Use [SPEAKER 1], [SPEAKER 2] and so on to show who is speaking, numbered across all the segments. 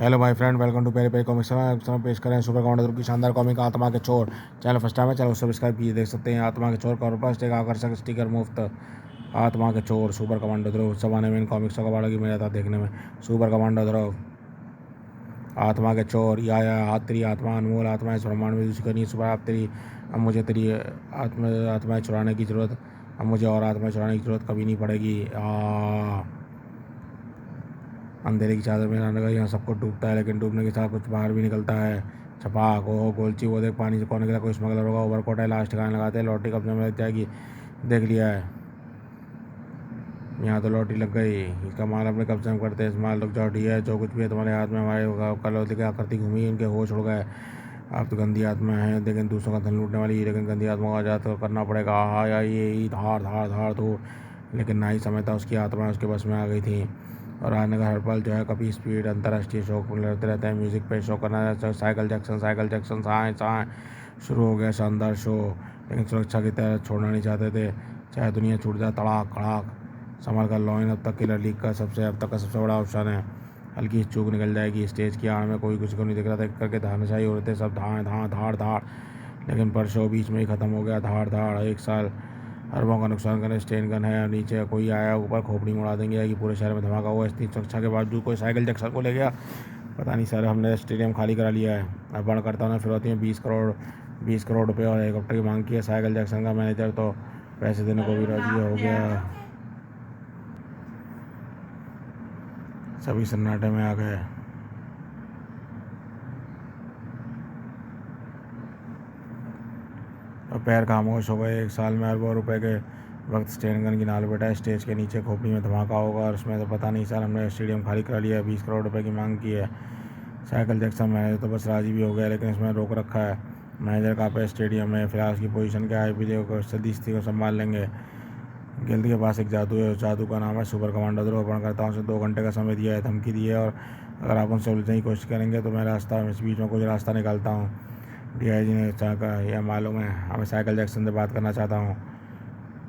[SPEAKER 1] Hello my friend, welcome to Peri Peri Comics. समय पेश करें सुपर कमांडर की शानदार कॉमिक आत्मा के चोर। चैनल फर्स्ट टाइम है, चैनल सब्सक्राइब कीजिए। देख सकते हैं आत्मा के चोर का पास एक आकर्षक स्टिकर मुफ्त। आत्मा के चोर सुपर कमांडो ध्रुव जमाने में इन कॉमिक्सों का बड़ा की मिला था देखने में। सुपर कमांडो ध्रुव, आत्मा के चोर, या तेरी आत्मा अनमोल आत्मा इस ब्रह्मांड में दूसरी करनी सुपर। आप तेरी, अब मुझे तेरी आत्माएं चुराने की जरूरत, अब मुझे और आत्माएं चुराने की जरूरत कभी नहीं पड़ेगी। अंधेरे की चादर में रहने का यहाँ सब कुछ डूबता है, लेकिन डूबने के साथ कुछ बाहर भी निकलता है। छपाक ओ गोलची, वो देख पानी से कौन निकला, कोई स्मगलर होगा। ओवरकोट है, लास्ट ठिकाने लगाते हैं, लॉटरी कब्जे में लग जाएगी। देख लिया है, यहाँ तो लॉटरी लग गई। इसका माल अपने कब्जे में करते हैं। इस माल रुक जाओ, ठीक है, जो कुछ भी है तुम्हारे हाथ में हमारे कल लेकर आकृति घूमी, इनके होश उड़ गए। आप तो गंदी आत्मा है, लेकिन दूसरों का धन लूटने वाली, लेकिन गंदी आत्मा को आजाद तो करना पड़ेगा। हाँ या ये धार धार धार तो, लेकिन ना ही समय था, उसकी आत्मा उसके बस में आ गई थी। और आने का हर पल जो है कभी स्पीड अंतर्राष्ट्रीय शो लड़ते रहते हैं। म्यूजिक पे शो करना, साइकिल जैक्सन साए साए शुरू हो गया शानदार शो। लेकिन सुरक्षा की तरह छोड़ना नहीं चाहते थे, चाहे दुनिया छूट जाए। तड़ाक खड़ाक संभल कर लॉइन अब तक किलर लीग का अब तक का सबसे बड़ा ऑप्शन है। हल्की चूक निकल जाएगी। स्टेज की आड़ में कोई किसी को नहीं दिख रहा था, करके धाराशाही हो रहे थे सब, धाड़ धाड़ धाड़ धाड़। लेकिन पर शो बीच में ही खत्म हो गया। धाड़ धाड़, एक साल अरबों का नुकसान करने स्टेन गन है, नीचे कोई आया ऊपर खोपड़ी मुड़ा देंगे कि पूरे शहर में धमाका हुआ। इतनी सुरक्षा के बावजूद कोई साइकिल जैक्सन को ले गया, पता नहीं सर। हमने स्टेडियम खाली करा लिया है। अब बड़ करता हूँ फिरौती में 20 करोड़ रुपये और हेलीकॉप्टर की मांग की है। साइकिल जैक्सन का मैनेजर तो पैसे देने को भी राजी हो गया। सभी सन्नाटे में आ गए। और पैर खामोश हो गए। एक साल में अरबों रुपए के वक्त स्टेन गन की नाल बैठा है। स्टेज के नीचे खोपड़ी में धमाका होगा, और उसमें तो पता नहीं सर। हमने स्टेडियम खाली करा लिया है, 20 करोड़ रुपए की मांग की है। साइकिल जैक्सन मैनेजर तो बस राजी भी हो गया, लेकिन इसमें रोक रखा है। मैनेजर कहाँ पे स्टेडियम में, फिलहाल उसकी पोजीशन क्या है, विजय को सदीस्ती को संभाल लेंगे। गिल्ड के पास एक जादू है, जादू का नाम है सुपर कमांडो ध्रुव। अपहरणकर्ताओं से 2 घंटे का समय दिया है, धमकी दी है, और अगर आप उनसे उलझने की कोशिश करेंगे तो मैं इस बीच में कुछ रास्ता निकालता हूँ। डीआईजी ने कहा, यह मालूम है, हमें साइकिल जैक्सन से बात करना चाहता हूँ।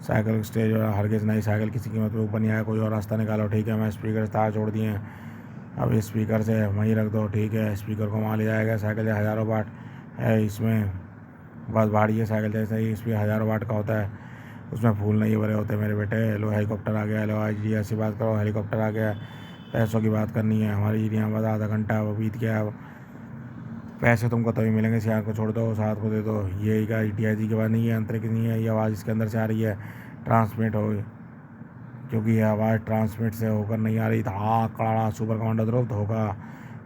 [SPEAKER 1] साइकिल स्टेज और हरगिज़ नई साइकिल किसी कीमत पर ऊपर नहीं आया। कोई और रास्ता निकालो। ठीक है, मैं स्पीकर से तार छोड़ दिए हैं, अब इस स्पीकर से वहीं रख दो। ठीक है, स्पीकर को वहाँ ले जाएगा। साइकिल हज़ारों वाट है, इसमें बस भारी है। साइकिल जैसे ही स्पीकर हज़ारों वाट का होता है, उसमें फूल नहीं भरे होते मेरे बेटे। लो हेलीकॉप्टर आ गया। हेलो आई ऐसी बात करो, हेलीकॉप्टर आ गया। पैसों की बात करनी है हमारी, यहाँ बस आधा घंटा वो बीत गया। अब पैसे तुमको तभी मिलेंगे, सियार को छोड़ दो, साथ को दे दो। ये क्या डीआईजी के बाद नहीं है, अंतरिक्ष नहीं है, ये आवाज़ इसके अंदर से आ रही है, ट्रांसमिट हो, क्योंकि ये आवाज़ ट्रांसमिट से होकर नहीं आ रही। था कड़ा सुपर कमांडो ध्रुव, धोखा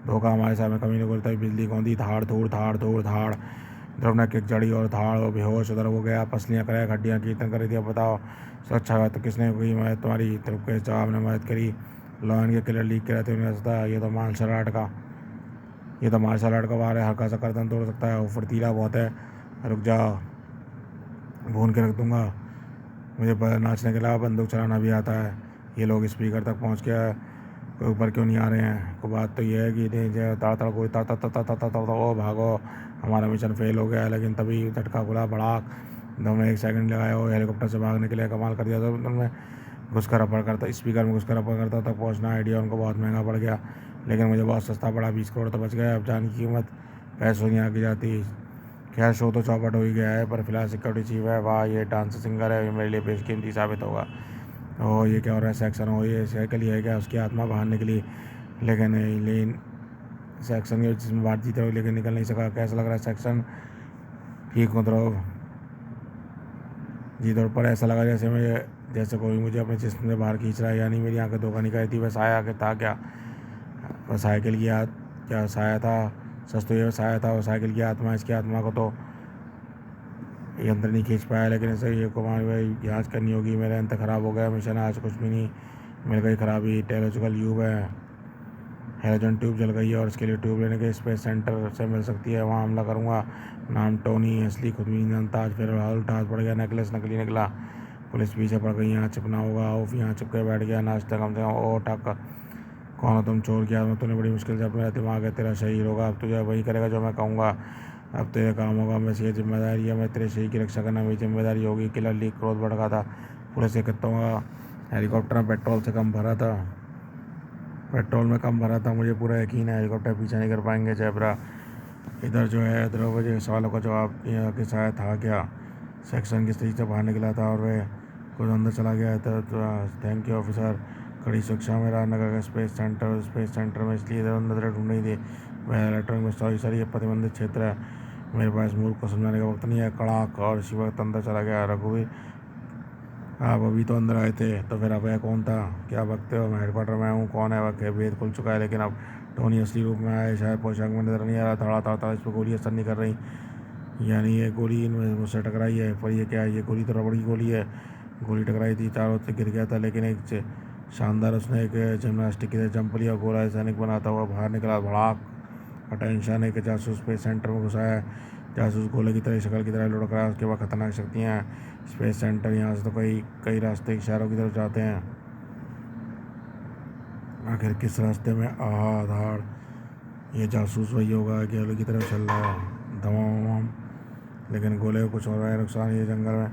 [SPEAKER 1] धोखा हमारे सामने कमी नहीं बोलता। बिजली कौंदी, धाड़ धूड़ धाड़ धूड़ धाड़। ध्रुव ने किक जड़ी और धाड़ वो बेहोश उधर हो गया। पसलियाँ कराया, हड्डियाँ कीर्तन कर रही थी। अब बताओ सुरक्षा तो किसने की मदद तुम्हारी? ध्रुव के जवाब ने मदद करी। लॉयन के किलर लीक के रहते हुए ये तो मार्शल आर्ट का वार है, हल्का सा गर्दन तोड़ सकता है, वो फुर्तीला बहुत है। रुक जाओ, भून के रख दूंगा। मुझे नाचने के अलावा बंदूक चलाना भी आता है। ये लोग स्पीकर तक पहुंच के ऊपर क्यों नहीं आ रहे हैं? को बात तो ये है कि ताड़ कोई ओ भागो, हमारा मिशन फेल हो गया। लेकिन तभी झटका खुला, भड़ाक। तुमने 1 सेकंड लगाया हो हेलीकॉप्टर से भागने के लिए, कमाल कर दिया। तो उनमें घुसकर अपर करता, स्पीकर में घुसकर अपर करता तक पहुँचना आइडिया उनको बहुत महंगा पड़ गया, लेकिन मुझे बहुत सस्ता पड़ा। 20 करोड़ तो बच गए। अब जान की कीमत पैसों की आगे जाती। खैर शो तो चौपट हो ही गया है, पर फिलहाल सिक्योरिटी चीफ है। वाह, ये डांस सिंगर है, ये मेरे लिए बेशकीमती साबित होगा। और ये क्या हो रहा है? सेक्शन हो, ये साइकिल ही है क्या? उसकी आत्मा बाहर निकली, लेकिन सेक्शन के जिसमें बात जीत रही, लेकिन निकल नहीं सका। कैसा लग रहा है सेक्शन? ठीक हो ध्रुव जी? तौर पर ऐसा लगा जैसे कोई मुझे अपने जिस्म से बाहर खींच रहा है, यानी मेरी आंखें धोखा नहीं कर रही थी। वह आया था क्या? वह साइकिल की क्या साया था? सच तो ये साया था, वो साइकिल की आत्मा। इसकी आत्मा को तो ये अंदर नहीं खींच पाया, लेकिन इसे ये कुमार भाई जाँच करनी होगी। मेरा अंत खराब हो गया। मिशन आज कुछ भी नहीं मिल गई खराबी। टेलोजिकल ट्यूब है, हेलोजन ट्यूब जल गई है, और इसके लिए ट्यूब लेने के स्पेस सेंटर से मिल सकती है। वहाँ हमला करूँगा। नाम टोनी, असली खुद भी नहीं जानता। आज फिर उल्टा पड़ गया, नेकलेस नकली निकला। पुलिस पीछे पड़ गई, यहाँ छिपना होगा। ऑफ यहाँ छिप के बैठ गया। नाश्ता कम से कम ओ टक। कौन हो तुम? चोर किया तूने बड़ी मुश्किल से। अब मेरा दिमाग है, तेरा शहीद होगा। अब तुझे वही करेगा जो मैं कहूँगा। अब तेरे काम होगा, बस ये जिम्मेदारी है। मैं तेरे शहीद की रक्षा करना मेरी जिम्मेदारी होगी। किलर लीक क्रोध बढ़ गया था। पुलिस से कहता हूँ हेलीकॉप्टर में पेट्रोल से कम भरा था। पेट्रोल में कम भरा था, मुझे पूरा यकीन है हेलीकॉप्टर पीछा नहीं कर पाएंगे जैबरा। इधर जो है दरोगा के सवालों का जवाब यह कि शायद था क्या। सेक्शन किस तरीके से बाहर निकला था और वह खुद अंदर चला गया था। तो थैंक यू ऑफिसर। कड़ी सुरक्षा में राजनगर का स्पेस सेंटर में इसलिए इधर उधर ढूंढ रही थी। वह इलेक्ट्रॉनिक में सर ये प्रतिबंधित क्षेत्र है, मेरे पास मूर्ख को समझाने का वक्त नहीं है। कड़ाक और इसी वक्त अंदर चला गया। रघुवीर आप अभी तो अंदर आए थे, तो फिर अब वह कौन था? क्या बकते हो? मैं हेडक्वार्टर में हूँ। कौन है वह? भेद खुल चुका है, लेकिन अब टोनी असली रूप में आए। शायद पोशाक में नजर नहीं आ रहा। थड़ा थड़ा इस पर गोली असर नहीं कर रही, यानी ये गोली इनमें मुझसे टकराई है। पर ये क्या है? ये गोली तो रबड़ की गोली है। गोली टकराई थी, चारों से गिर गया था, लेकिन एक शानदार उसने एक जिम्नास्टिक की तरह जंप लिया। गोला सैनिक बनाता हुआ बाहर निकला। भड़ाक। अटेंशन, एक जासूस स्पेस सेंटर में घुसा है। जासूस गोले की तरह शक्ल की तरह लुढ़क रहा है। उसके बाद खतरनाक शक्तियाँ हैं। स्पेस सेंटर यहाँ से तो कई कई रास्ते इशारों की तरफ जाते हैं। आखिर किस रास्ते में? आधार ये जासूस वही होगा कि गोले की तरफ चल रहा है। धमाम, लेकिन गोले को कुछ हो रहा है नुकसान। ये जंगल में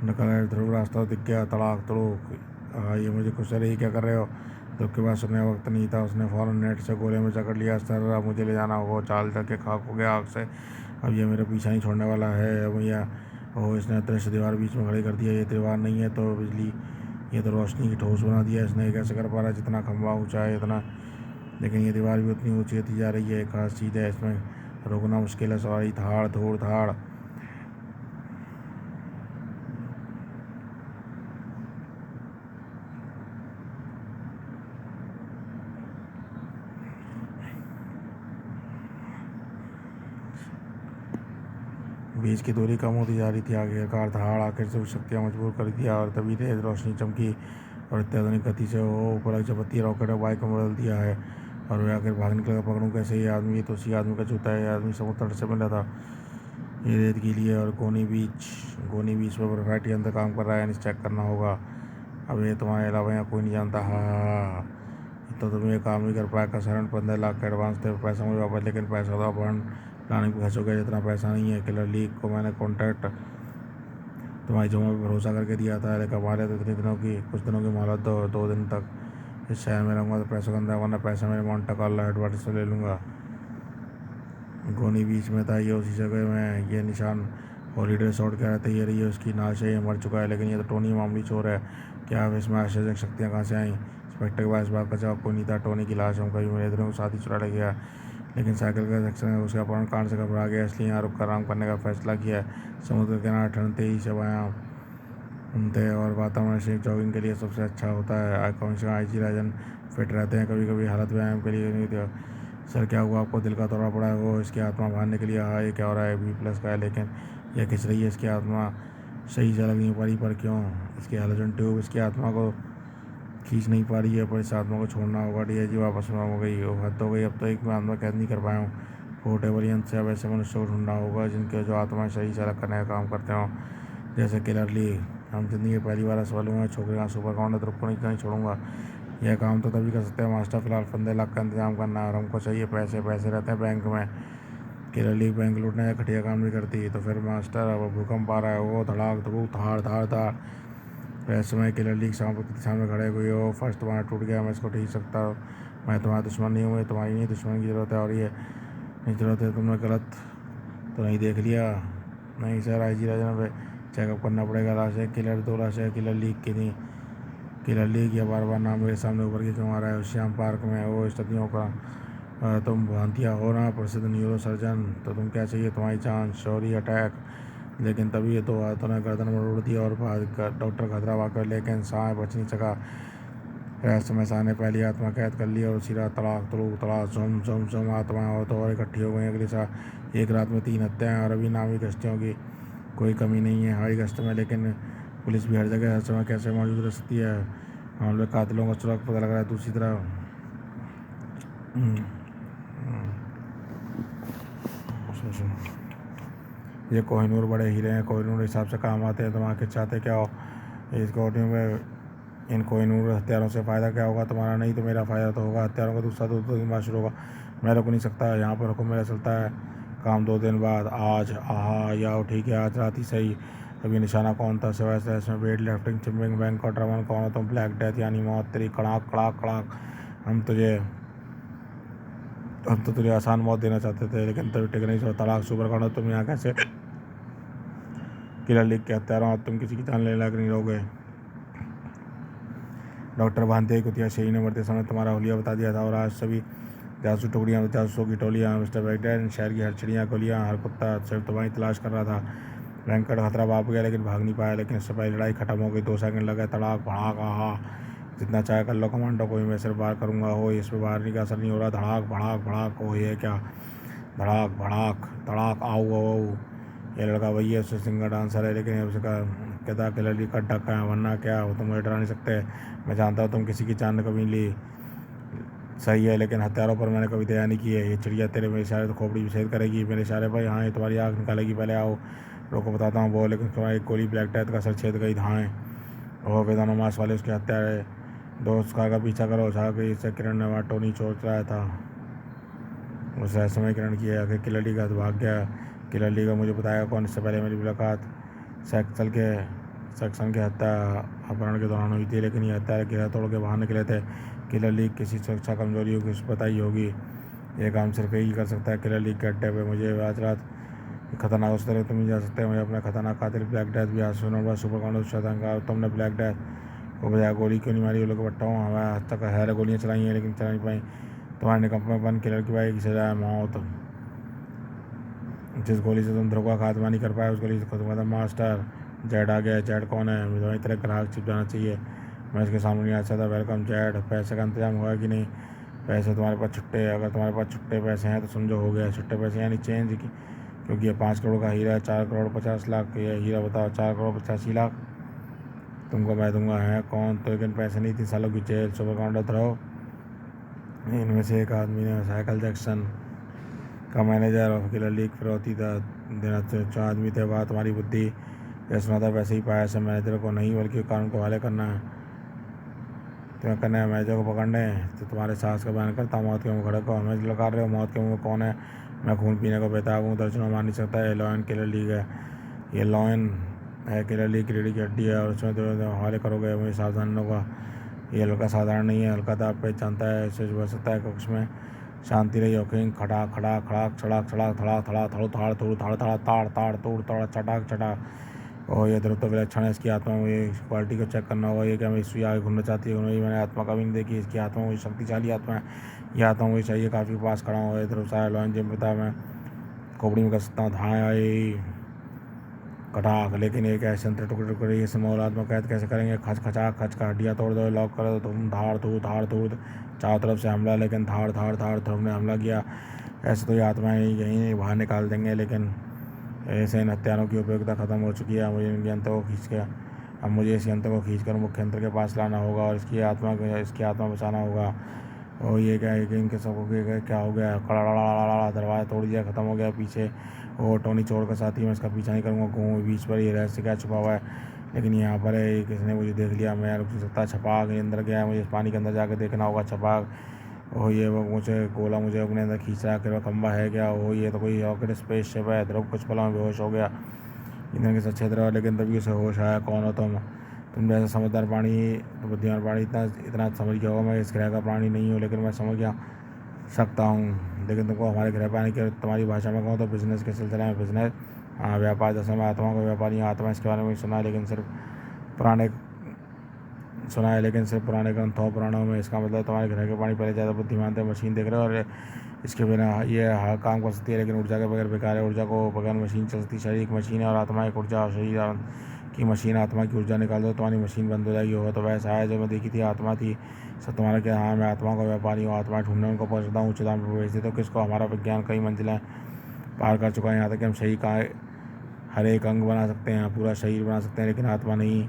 [SPEAKER 1] निकल रहे ध्रुव रास्ता दिख गया। तड़ाक तड़ूक। ये मुझे कुछ रही क्या कर रहे हो? ध्रुव के पास सुनने वक्त नहीं था। उसने फौरन नेट से गोले में जकड़ लिया। सर अब मुझे ले जाना होगा। चाल चल के खाक हो गया आग से। अब ये मेरे पीछा नहीं छोड़ने वाला है भैया। ओह, इसने दृश्य दीवार बीच में खड़ी कर दिया। ये दीवार नहीं है तो बिजली, ये तो रोशनी की ठोस बना दिया इसने। कैसे कर पा रहा है? जितना खंभा ऊंचा है इतना, लेकिन ये दीवार भी उतनी ऊंची होती जा रही है। एक खास चीज़ है इसमें, रोकना मुश्किल है। सवारी धाड़ धूड़ धाड़। बीच की दूरी कम होती जा रही थी। आखिरकार धाड़ आखिर से शक्तियाँ मजबूर कर दिया और तभी तेज रोशनी चमकी और अत्याधुनिक गति से वो ऊपर चपत्ती रॉकेट और बाइक को बदल दिया है। और वे आखिर भाग निकलेगा। पकड़ूँ कैसे? ये आदमी तो उसी आदमी का जूता है। ये आदमी समुद्र तट से मिला था। ये रेत गीली है और गोनी बीच पर बर्फाटी अंदर काम कर रहा है, यानी चेक करना होगा। अब ये तुम्हारे अलावा यहाँ कोई नहीं जानता। हाँ, तो तुम ये काम नहीं कर पाया। कसरन 15 लाख का एडवांस थे, पैसा मुझे वापस, लेकिन पैसा तो अपहरण प्लानिंग पे खर्च हो गया। जितना पैसा नहीं है। किलर लीग को मैंने कॉन्ट्रैक्ट तुम्हारी जमा पर भरोसा करके दिया था, लेकिन हमारे तो इतने दिनों की, कुछ दिनों की मोहलत दो। 2 दिन तक इस शहर में रहूँगा तो पैसों का अंदर, वरना पैसा मेरे माउंट कार्लो हेडक्वार्टर से ले लूँगा। गोनी बीच में था, ये उसी जगह में। ये निशान हॉलीडे रिसोर्ट कह रहे थे। ये रही है उसकी नाश है। ये मर चुका है, लेकिन ये तो टोनी मामूली चोर है। क्या अब इसमें आश्चर्यजनक शक्तियाँ कहाँ से आईं? इंस्पेक्टर के पास इस बात का जवाब कोई नहीं था। टोनी की लाश हम कभी मेरे इधरों को साथ ही चुरा ले गया, लेकिन साइकिल का सेक्शन है उसके अपहरण कांड से घबरा गया, इसलिए यहाँ रुक कर आराम करने का फैसला किया है। समुद्र के किनारे ठंड तेजी से बयां घूमते और वातावरण से जॉगिंग के लिए सबसे अच्छा होता है। कमिश्नर IG राजन फिट रहते हैं। कभी कभी हालत व्यायाम के लिए नहीं दिया। सर क्या हुआ आपको? दिल का दौरा पड़ा है? वो इसकी आत्मा बाहर निकली। हाँ, ये क्या हो रहा है? B+ का है, लेकिन यह खिंच रही है। इसकी आत्मा सही से लग नहीं पा रही। पर क्यों? इसकी हैलोजन ट्यूब इसकी आत्मा को खींच नहीं पा रही है, पर इस आत्मा को छोड़ना होगा। DIG वापस में हो गई। हद हो गई। अब तो एक मैं आत्मा कैद नहीं कर पाया हूँ। पोर्टेबल यंत्र से अब ऐसे मनुष्य को ढूंढना होगा जिनके जो आत्मा सही से अलग करने का काम करते हों, जैसे किलर ली। हम जिंदगी में पहली बार असफल हुए हैं। छोकरे का सुपर काउंटर तो रुको नहीं छोड़ूंगा। यह काम तो तभी कर सकते हैं मास्टर। फिलहाल 15 लाख का इंतजाम करना है और हमको चाहिए पैसे। पैसे रहते हैं बैंक में। किलर ली बैंक लूटने का घटिया काम नहीं करती। तो फिर मास्टर, अब भूकंप आ रहा है। वो धड़ाक धड़ूक धाड़ धाड़ धाड़। वैसे मैं किलर ली के सामने खड़े हुई हो। फर्स्ट तुम्हारा टूट गया, मैं इसको ठीक सकता हूँ। मैं तुम्हारा दुश्मन नहीं हूँ। तुम्हारी नहीं दुश्मन की ज़रूरत है, और ये नहीं ज़रूरत है। तुमने गलत तो नहीं देख लिया? नहीं सर, IG राजन पे चेकअप करना पड़ेगा। लाशें किलर, 2 लाशें किलर लीग की नहीं। किलर लीग, या बार बार नाम मेरे सामने उभर के क्यों आ रहा है? श्याम पार्क में वो स्थितियों का तुम भांतिया हो ना, प्रसिद्ध न्यूरो सर्जन। तो तुम क्या चाहिए? तुम्हारी जान, शौर्य, अटैक। लेकिन तभी ये 2 हाथों ने गर्दन मरोड़ दी और डॉक्टर खतरा वाकर, लेकिन सांय बच नहीं सका। रहस्यमय सांय ने पहली आत्मा कैद कर ली और उसी रात तड़ाक तड़ूक तड़ाक झुम झुम झुम आत्माएं और तो और इकट्ठी हो गई। अगली साल एक रात में 3 हत्याएं, और अभी नामी गश्तियों की कोई कमी नहीं है हमारी गश्त में। लेकिन पुलिस भी हर जगह हर समय कैसे मौजूद रह सकती है? मामले कातिलों का सुराग पता लग रहा है। दूसरी तरफ ये कोहिनूर बड़े हीरे हैं। कोहिनूर हिसाब से काम आते हैं। तुम आखिर चाहते क्या हो? इस कोहिनूर में, इन कोहिनूर हथियारों से फ़ायदा क्या होगा? तुम्हारा नहीं तो मेरा फ़ायदा तो होगा। हथियारों का दूसरा तो शुरू होगा। मैं रुक नहीं सकता। यहाँ पर हुक्म मेरा चलता है। काम 2 दिन बाद। आज? आहा, या ठीक है, आज रात ही सही। अभी निशाना कौन था? सिवाय से इसमें वेट लिफ्टिंग, चिम्बिंग, बैंक और ड्रमन। कौन हो तुम? ब्लैक डेथ यानी मौत। तेरी कड़ाक कड़ाक कड़ाक। हम तुझे हम तो तुझे आसान मौत देना चाहते थे, लेकिन तभी टिक नहीं सो तलाक सुपर कांड तुम यहाँ कैसे किलर लिख के हत्यारों आज तुम किसी की जान लेने लायक नहीं रहोगे। डॉक्टर भांति कुतिया शेरी ने मरते समय तुम्हारा हुलिया बता दिया था और आज सभी जासूस टुकड़ियाँ जासूसों की टोलियाँ मिस्टर बैगडेड शहर की हर चिड़िया गोलियाँ हर कुत्ता सिर्फ तुम्हारी तलाश कर रहा था। वेंकट खतरा बाप गया लेकिन भाग नहीं पाया, लेकिन इससे पहले लड़ाई खत्म हो गई। 2 सेकंड लगे, तड़ाक भड़ाक आहा, जितना चाहे कर लो कमांडो, कोई मैं सिर्फ बार करूँगा हो, इस पर बारने का असर नहीं हो रहा। धड़ाक भड़ाक भड़ाक हो, ये क्या धड़ाक भड़ाक धड़ाक आओ आओ। ये लड़का वही है, उससे सिंगर डांसर है, लेकिन उसका कहता कि लड़की का ढक्का है, वरना क्या वो तुम मुझे डरा नहीं सकते। मैं जानता हूँ तुम किसी की जान कभी ली सही है, लेकिन हथियारों पर मैंने कभी दया नहीं की है। ये चिड़िया तेरे मेरे इशारे तो खोपड़ी छेद करेगी, मेरे इशारे पर हाँ ये तुम्हारी आँख निकालेगी। पहले आओ, रोको बताता हूँ वो, लेकिन तुम्हारी एक गोली ब्लैक डेथ का सर छेद गई। धाएँ और वेदानो मास वाले उसके हत्या है। दोस्त का पीछा करो, छा गई इससे किरण ने वहाँ टोनी सोच रहा था। उस समय किरण की आखिर किलली का भाग गया। किलली का मुझे बताया कौन, इससे पहले मेरी मुलाकात सेक्शन के हत्या अपहरण के दौरान हुई थी, लेकिन ये हत्या गिरा तोड़ के बाहर निकले थे। किलर लीग किसी सुरक्षा कमजोरी होगी उस बताई होगी। ये काम सिर्फ यही कर सकता है। किलर लीग के अड्डे पे मुझे आज रात खतरनाक उस तरह तुम जा सकते हैं। मुझे अपना खतरनाक कातिल ब्लैक डेथ भी आज सुना सुपर कांडो शतांगा। तुमने ब्लैक डेथ को बजाय गोली क्यों नहीं मारी? वो लोग बट्टा हूँ हमें आज तक है गोलियाँ चलाई हैं, लेकिन चला नहीं पाई। तुम्हारे निकम्मेपन किलर की भाई की सजा है मौत। जिस गोली से तुम ध्रुव का खात्मा नहीं कर पाए उस गोली से खत्म। मास्टर जेड आ गया। जेड कौन है? मुझे वही तरह ग्राहक छिप जाना चाहिए, मैं इसके सामने नहीं आ सकता। Welcome Z. पैसे का इंतजाम हुआ कि नहीं? पैसे तुम्हारे पास छुट्टे, अगर तुम्हारे पास छुट्टे पैसे हैं तो समझो हो गया। छुट्टे पैसे यानी चेंज की, क्योंकि ये 5 करोड़ का हीरा है। 4 करोड़ 50 लाख ये हीरा बताओ। 4 करोड़ 85 लाख तुमको मैं दूंगा। है कौन? तो लेकिन पैसे नहीं, 3 सालों की जेल। सुपर काउंटर रहो। इनमें से एक आदमी ने साइकिल जैक्सन का मैनेजर और किलर लीग फिरौती देना 4 आदमी थे। वह तुम्हारी बुद्धि यह सुना था वैसे ही पाया। सब मैनेजर को नहीं बल्कि कानून को हवाले करना है। तुम्हें करना है मैनेजर को पकड़ने तो तुम्हारे साहस का बयान करता हूँ। मौत के मुँह खड़े को हमें लगा रहे हो। मौत के मुँह कौन है? मैं खून पीने को बेताब हूँ, दर्जनों मार नहीं सकता। ये लॉयन किलर लीग है। ये लॉयन है किलर लीग की रीढ़ी की हड्डी है और उसमें हवाले करोगे मुझे सावधान होगा। ये लड़का साधारण नहीं है, हल्का दाब पे जानता है, इसे बच सकता है। कक्ष में शांति रही। ओकिंग खड़ा खड़ा खड़ाक छड़ाक छड़ाक थड़ा थड़ा थड़ो थाड़ थोड़ थाड़ थड़ा ताड़ ताड़ तोड़ तड़ा चटाक चटाक। और ये ध्रुव तो विलक्षण है। इसकी आत्मा में ये क्वालिटी को चेक करना होगा। ये क्या मैं इसकी आगे घूमना चाहती है? मैंने आत्मा कभी नहीं देखी। इसकी आत्मा मुझे शक्तिशाली आत्मा है। यह आत्मा मुझे चाहिए। काफ़ी पास खड़ा हुआ है ध्रुव सारा लॉयन जिम पिता मैं खोपड़ी में कर सकता हूँ। धाएँ आई कटाक, लेकिन एक ऐसे अंतर टुकड़े टुकड़े ये समूह आत्मा कैद कैसे करेंगे? खच खचा खच का हड्डियाँ तोड़ दो, लॉक कर दो। तुम धाड़ धूड़ चारों तरफ से हमला, लेकिन धाड़ धाड़ धाड़ ध्रुव ने हमला किया। ऐसे तो ये आत्माएं यहीं बाहर निकाल देंगे, लेकिन ऐसे इन हत्यारों की उपयोगिता खत्म हो चुकी है। मुझे इनके यंत्र को खींच के अब मुझे इस यंत्र को खींचकर मुख्य यंत्र के पास लाना होगा और इसकी आत्मा बचाना होगा। और ये क्या है कि इनके सबको क्या हो गया? कड़ा दरवाज़ा तोड़ दिया, खत्म हो गया पीछे। और टोनी चोर का साथी, मैं इसका पीछा नहीं करूँगा। घूम बीच पर ये रहस्य क्या छुपा हुआ है? लेकिन यहाँ पर है किसने मुझे देख लिया, मैं रुक सकता। छपाक अंदर गया है, मुझे पानी के अंदर जाकर देखना होगा। छपाक ओह ये वो मुझे गोला मुझे अपने अंदर खींच रहा है। खंबा है क्या? ओह ये तो कोई रॉकेट स्पेसशिप है। ध्रुव कुछ पलों में बेहोश हो गया। ईंधन के साथ क्षेत्र रहा, लेकिन तभी उसे होश आया। कौन हो तुम जैसा समझदार प्राणी तो बुद्धिमान प्राणी इतना समझ गया होगा। मैं इस ग्रह का प्राणी नहीं हूँ, लेकिन मैं समझ गया सकता हूँ। लेकिन तुमको हमारे ग्रह पर आने की तुम्हारी भाषा में कहूँ तो बिजनेस के सिलसिले में बिजनेस, हाँ व्यापार। जैसे मैं आत्मा को व्यापारी आत्मा इसके बारे में सुना है, लेकिन सिर्फ पुराने ग्रंथों पुराणों में। इसका मतलब तुम्हारे ग्रह के प्राणी पहले ज़्यादा बुद्धिमान थे। मशीन देख रहे हो, और इसके बिना ये हर काम कर सकती है, लेकिन ऊर्जा के बगैर बेकार है। ऊर्जा को बगैर मशीन चल सकती। शरीर एक मशीन है और आत्मा एक ऊर्जा। शरीर की मशीन आत्मा की ऊर्जा निकाल दो, तुम्हारी मशीन बंद हो जाएगी। होगा तो वैसा है जो मैं देखी थी आत्मा थी सब तुम्हारा क्या? हाँ मैं आत्मा का व्यापारी हूँ। आत्मा ढूंढने उनको पहुँचता हूँ, उच्च दाम पर बेच देता हूँ। किसको? हमारा विज्ञान कई मंजिलें पार कर चुका है, यहाँ तक कि हम शरीर का हर एक अंग बना सकते हैं, पूरा शरीर बना सकते हैं, लेकिन आत्मा नहीं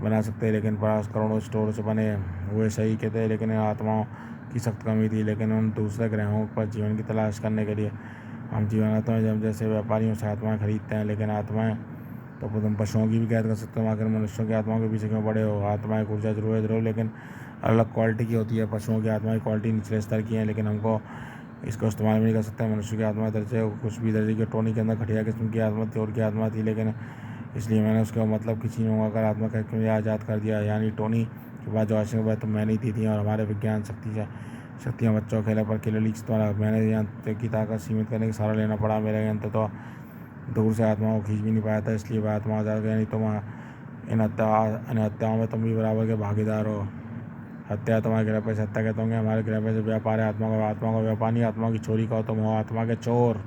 [SPEAKER 1] बना सकते। लेकिन परास करोड़ों स्टोर से बने हुए शरीर के थे, लेकिन आत्माओं की सख्त कमी थी। लेकिन उन दूसरे ग्रहों पर जीवन की तलाश करने के लिए हम जीवनात्माएं जब जैसे व्यापारियों से आत्माएं खरीदते हैं, लेकिन आत्माएं तो तुम पशुओं की भी कैद कर सकते हो। आखिर मनुष्यों की आत्माओं के पीछे क्यों पड़े हो? आत्माएं ऊर्जा जरूर लेकिन अलग क्वालिटी की होती है। पशुओं की आत्मा की क्वालिटी निचले स्तर की है, लेकिन हमको इसको इस्तेमाल भी नहीं कर सकते। मनुष्य की आत्मा दर्जे कुछ भी दर्जे की टोनी के अंदर घटिया किस्म की आत्मा थी और की आत्मा थी, लेकिन इसलिए मैंने उसके मतलब किसी ने मंगाकर आत्मा का क्यों आज़ाद कर दिया। यानी टोनी के बाद जो आशंका तो मैं नहीं थी और हमारे विज्ञान शक्ति से शक्तियाँ बच्चों खेले पर किलर लीक्स द्वारा मैंने यंत्र की ताकत सीमित करने की सहारा लेना पड़ा। मेरे यंत्र तो दूर से आत्मा को खींच भी नहीं पाया था, इसलिए वह आत्मा आज़ाद गया। नहीं तुम इन हत्याओं में तुम भी बराबर के भागीदार हो। हत्या तुम्हारे ग्रह पे से हत्या कहते होंगे, हमारे ग्रह पे से व्यापार है। आत्मा का व्यापार नहीं, आत्मा की चोरी का तुम हो, आत्मा के चोर।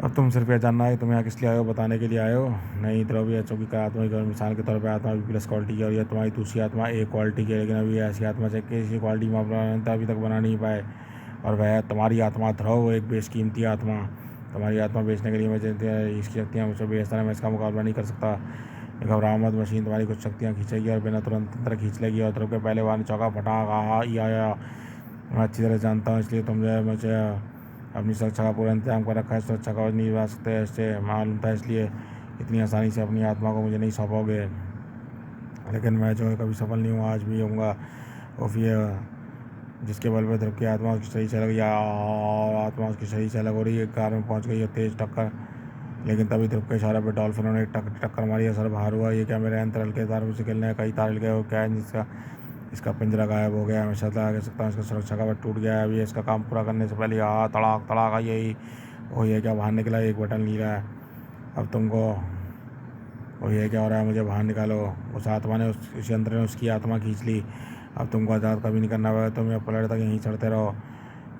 [SPEAKER 1] अब तुम सिर्फ यह जानना है तुम यहाँ किस लिए आए हो, बताने के लिए आए हो। नहीं द्रव्य चूंकि का आत्मा की मिसाल के तौर पर आत्मा भी प्लस क्वालिटी की और यह तुम्हारी दूसरी आत्मा ए क्वालिटी की है, लेकिन अभी ऐसी आत्मा से किसी क्वालिटी में अपना अभी तक बना नहीं पाए। और वह तुम्हारी आत्मा ध्रुव, एक बेशकीमती आत्मा। तुम्हारी आत्मा बेचने के लिए मुझे इसकी शक्तियाँ मुझसे बेचता है, मैं इसका मुकाबला नहीं कर सकता। घबराओ मत, मशीन तुम्हारी कुछ शक्तियाँ खींचेगी और बिना तुरंत अंतर खींच लेगी। और ध्रुव के पहले वार चौका फटा कहा या मैं अच्छी तरह जानता हूँ, इसलिए तुम जो है मुझे अपनी सुरक्षा का पूरा इंतजाम कर रखा है। सुरक्षा का नहीं बना सकते, इससे मालूम था, इसलिए इतनी आसानी से अपनी आत्मा को मुझे नहीं सौंपोगे। लेकिन मैं जो है कभी सफल नहीं हुआ, आज भी होऊंगा। और फिर जिसके बल पर ध्रुव की आत्मा उसकी शरीर से अलग या आत्मा उसकी शरीर से अलग हो रही है, कार में पहुंच गई है तेज टक्कर। लेकिन तभी ध्रुव के इशारे पर डॉल्फिनों ने टक्कर मारी, असर बाहर हुआ। ये क्या मेरे अंतरल के तारों से खेलने कई तार गए हो क्या है, जिसका इसका पिंजरा गायब हो गया। मैं सदा कह सकता हूँ इसका सुरक्षा का टूट गया है। अभी इसका काम पूरा करने से पहले तड़ाक तड़ाक यही वो ये क्या बाहर निकला, एक बटन लीला है अब तुमको। और ये क्या हो रहा है, मुझे बाहर निकालो। उस आत्मा ने उस यंत्र ने उसकी आत्मा खींच ली। अब तुमको आज़ाद कभी नहीं करना पड़ेगा, तुम यहाँ पलट तक यहीं चढ़ते रहो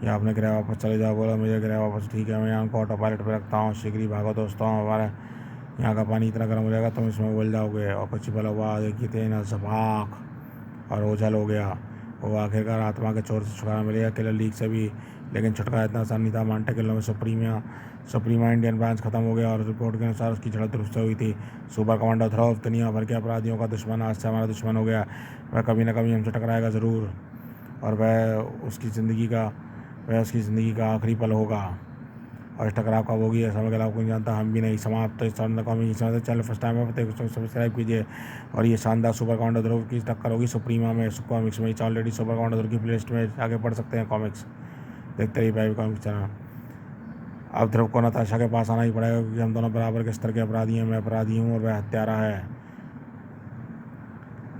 [SPEAKER 1] या अपने गृह वापस चले जाओ। बोलो मुझे गृह वापस, ठीक है मैं यहाँ को ऑटो पायलट पर रखता हूँ। शीघ्र ही भागो दोस्तों, हमारे यहाँ का पानी इतना गर्म हो जाएगा तुम इसमें उबल जाओगे। और कुछ पल हुआ, देखिए तेना झपाक और ओझल हो गया। वो आखिरकार आत्मा के चोर से छुटकारा मिलेगा, किलर लीग से भी। लेकिन छुटकारा इतना आसान नहीं था। मांटे किलो में सुप्रीमा इंडियन ब्रांच खत्म हो गया और रिपोर्ट के अनुसार उसकी झड़प दुरुस्त हुई थी। सुपर कमांडर ध्रुव दुनिया भर के अपराधियों का दुश्मन आज से हमारा दुश्मन हो गया। वह कभी ना कभी हमसे टकराएगा ज़रूर और वह उसकी ज़िंदगी का आखिरी पल होगा। और इस टकराव कब होगी ऐसा मैं आपको नहीं जानता, हम भी नहीं। समाप्त इस चैनल फर्स्ट टाइम है सब्सक्राइब कीजिए। और ये शानदार सुपर कमांडर ध्रुव की टक्कर होगी सुप्रीमा में, कॉमिक्स में। ऑलरेडी सुपर कमांडर ध्रुव की प्लेलिस्ट में आगे पढ़ सकते हैं कॉमिक्स, देखते रहिए प्राइवेट कॉमिक्स चैनल। अब ध्रुव को नताशा के पास आना ही पड़ेगा क्योंकि हम दोनों बराबर के स्तर के अपराधी हैं। मैं अपराधी हूँ और वह हत्यारा है।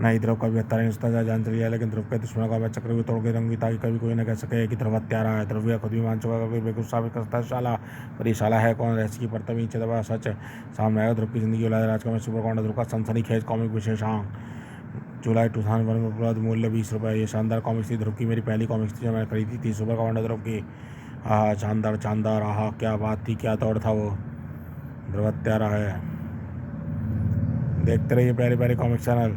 [SPEAKER 1] नहीं ध्रुव कभी हत्यारा नहीं सोचता, जान चली है, लेकिन ध्रुव के दुश्मनों का मैं चक्र भी तोड़ के रहूंगी ताकि कभी कोई न कह सके कि ध्रुव हत्यारा है। ध्रुव यह खुद भी मान चुका, कोई बेवकूफ़ साबित कर सकता है शाला। पर ये शाला है कौन, रहस्य की परत नीचे दबा सच सामने आएगा। ध्रुव की जिंदगी उलाद राज का मैं सुपर कमांडर ध्रुव का सनसनीखेज कॉमिक विशेषांक जुलाई 2001 में उपलब्ध, मूल्य 20 रुपये। ये शानदार कॉमिक्स थी, ध्रुव की मेरी पहली कॉमिक्स थी जो मैंने खरीदी थी, सुपर कमांडर ध्रुव की। हाँ शानदार, आहा क्या बात थी, क्या दौड़ था वो। ध्रुव हत्यारा है। देखते रहिए प्यारे प्यारे कॉमिक्स चैनल।